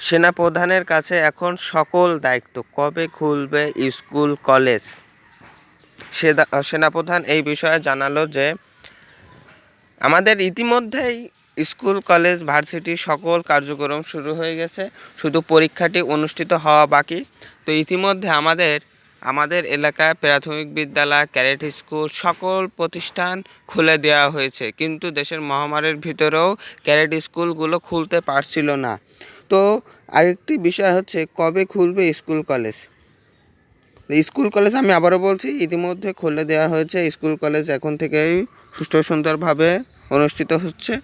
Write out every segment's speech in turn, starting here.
সেনাপ্রধানের কাছে এখন সকল দায়িত্ব। কবে খুলবে স্কুল কলেজ? সেনাপ্রধান এই বিষয়ে জানালো যে আমাদের ইতিমধ্যেই স্কুল কলেজ ভার্সিটি সকল কার্যক্রম শুরু হয়ে গেছে, শুধু পরীক্ষাটি অনুষ্ঠিত হওয়া বাকি। তো ইতিমধ্যে আমাদের এলাকায় প্রাথমিক বিদ্যালয়, ক্যাডেট স্কুল সকল প্রতিষ্ঠান খুলে দেওয়া হয়েছে, কিন্তু দেশের মহামারীর ভিতরেও ক্যাডেট স্কুলগুলো খুলতে পারছিল না। তো আরেকটি বিষয় হচ্ছে কবে খুলবে স্কুল কলেজ। স্কুল কলেজ আমি আবারও বলছি, ইতিমধ্যে খুলে দেওয়া হয়েছে। স্কুল কলেজ এখন থেকেই সুষ্ঠু সুন্দরভাবে অনুষ্ঠিত হচ্ছে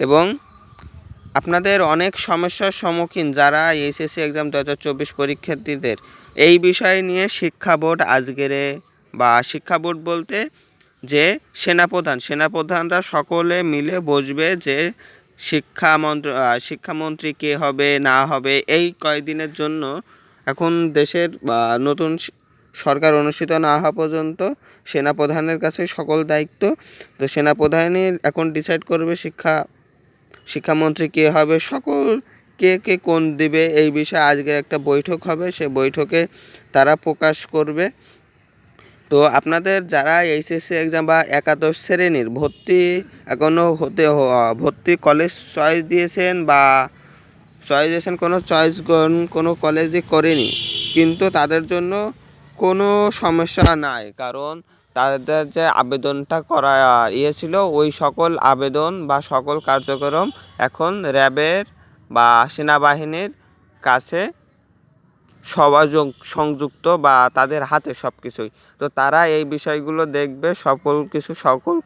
এবং আপনাদের অনেক সমস্যার সম্মুখীন যারা এইচএসসি এক্সাম 2024 পরীক্ষার্থীদের এই বিষয় নিয়ে শিক্ষা বোর্ড শিক্ষা বোর্ড বলতে যে সেনাপ্রধানরা সকলে মিলে বসবে যে শিক্ষামন্ত্রী কে হবে না হবে এই কয়েকদিনের জন্য। এখন দেশের নতুন সরকার অনুষ্ঠিত না হওয়া পর্যন্ত সেনাপ্রধানের কাছে সকল দায়িত্ব। তো সেনাপ্রধানই এখন ডিসাইড করবে শিক্ষামন্ত্রী কে হবে, সকল কে কোন দিবে এই বিষয়ে আজকের একটা বৈঠক হবে, সে বৈঠকে তারা প্রকাশ করবে। তো আপনাদের যারা এইচএসসি এক্সাম বা একাদশ শ্রেণীর ভর্তি কলেজ চয়েস দিয়েছেন কোনো কলেজে করেনি, কিন্তু তাদের জন্য কোনো সমস্যা নাই, কারণ তাদের যে আবেদনটা করা ছিল ওই সকল আবেদন বা সকল কার্যক্রম এখন র্যাবের বা সেনাবাহিনীর কাছে সংযুক্ত বা তাদের হাতে সব কিছুই। তো তারা এই বিষয়গুলো দেখবে, সকল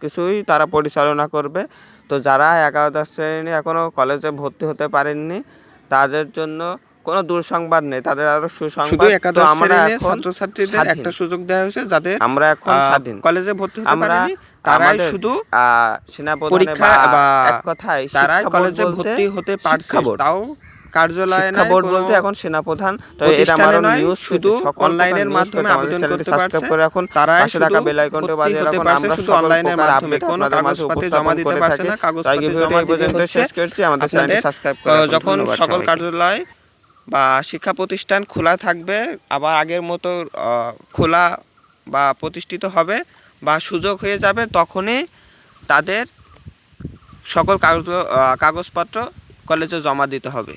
কিছুই তারা পরিচালনা করবে। তো যারা একাদশ শ্রেণী এখনও কলেজে ভর্তি হতে পারেননি তাদের জন্য কোনো দুঃসংবাদ নেই, তাদের আরো সুসংবাদ। তো আমরা ছাত্রছাত্রীদের একটা সুযোগ দেওয়া হয়েছে, যাদের আমরা এখন স্বাধীন কলেজে ভর্তি হতে পারেনি তারাই শুধু পরীক্ষা বা এক কথায় তারাই কলেজে ভর্তি হতে পারছে, তাও কার্যালয়ে শিক্ষা বোর্ড বলতে এখন সেনাপ্রধান। তো এটা আমারও নিউজ শুধু অনলাইনের মাধ্যমে আবেদন করতে পারছে, এখন তারাই পাশে থাকা বেল আইকনটি বাজিয়ে রাখুন। আমরা শুধু অনলাইনের মাধ্যমে কোনো কাগজপত্র জমা দিতে পারছে না, কাগজপত্র জমা এই পর্যন্ত শেষ করছি। আমাদের চ্যানেলটি সাবস্ক্রাইব করে রাখুন। যখন সকল কার্যালয় বা শিক্ষা প্রতিষ্ঠান খোলা থাকবে, আবার আগের মতো খোলা বা প্রতিষ্ঠিত হবে বা সুযোগ হয়ে যাবে, তখনই তাদের সকল কাগজপত্র কলেজে জমা দিতে হবে।